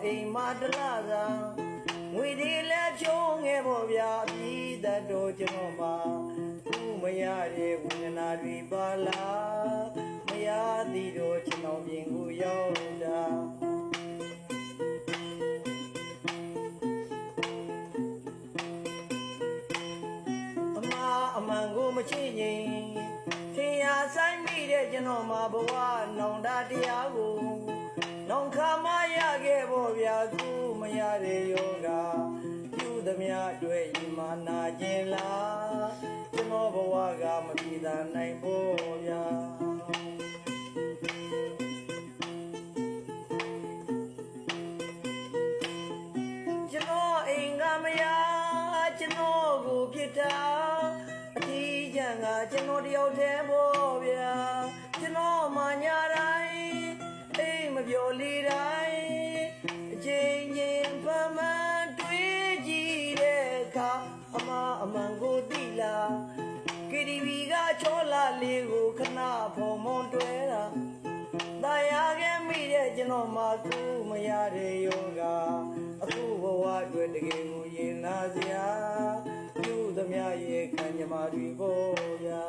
အိမ်မှာတလားသာငွေတွေလည်းဖြုံးခဲ့ဖို့ဗျာပြည်သက်တော်ကျွန်တော်မှာခုမရတဲ့ဝိညာဏတွေပါလားမရသည်တော့ကျွန်တော်ပြင်ကိုရောက်တာအမှန်ကိုမချစ်ရင်ထင်ရဆိုင်မိတဲ့ကျွန်တော်မှာဘဝနောင်တတရားကိုနောင်ခါမရခဲ့ဖို့ဗျာခုမရတဲ့ယောဂပြုသမျှအတွက်ယမနာခြင်းလားကျွန်တော်ဘဝကမပြေသာနိုင်ဖို့ဗျာကျွန်တော်အိမ်ကမရကျွန်တော်ကိုပြစ်တာအတီးချမ်းကကျွန်တော်တယောက်တည်းပေါ့ဗျာကျွန်တော်မှညာတိုင်းအိမ်မပြောလေတိုင်းအချိန်ချင်းဖမှန်တွေးကြည့်တဲ့အခါအမှန်ကိုသိလား KTV ကချောလာလေးကိုခဏဖော်မွန်တွဲတာတာယာခဲ့မိတဲ့ကျွန်တော်မှခုမရတဲ့ယောဂအခုဘဝအတွက်တကယ်ကိုရင်လာစရာပြုသမျှရဲ့ခံကြမှာတွေပေါ့ဗျာ